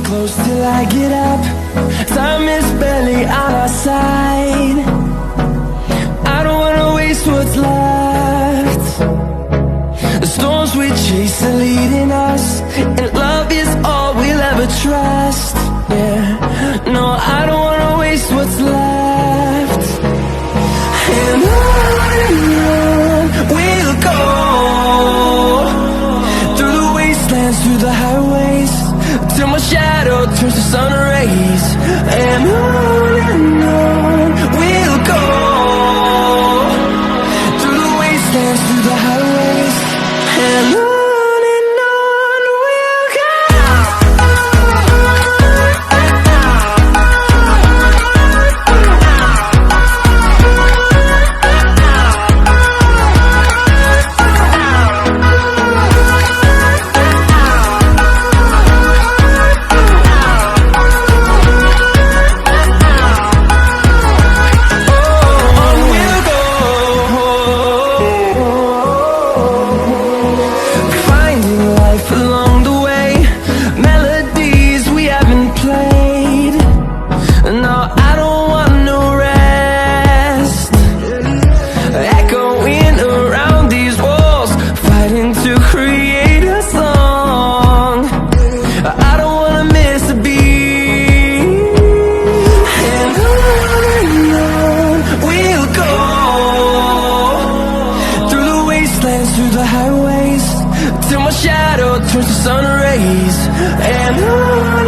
close till I get up. Time is barely on our side. I don't wanna waste what's left. The storms we chase are leading us, and love is all we'll ever trust. Yeah, no, I don't wanna waste what's left. And on we'll go, through the wastelands, through the highways, till my shadow turns to sun rays. And on we'll go, through the wastelands, through the highways, and on we'll go. Through the highways, till my shadow turns to sun rays. And on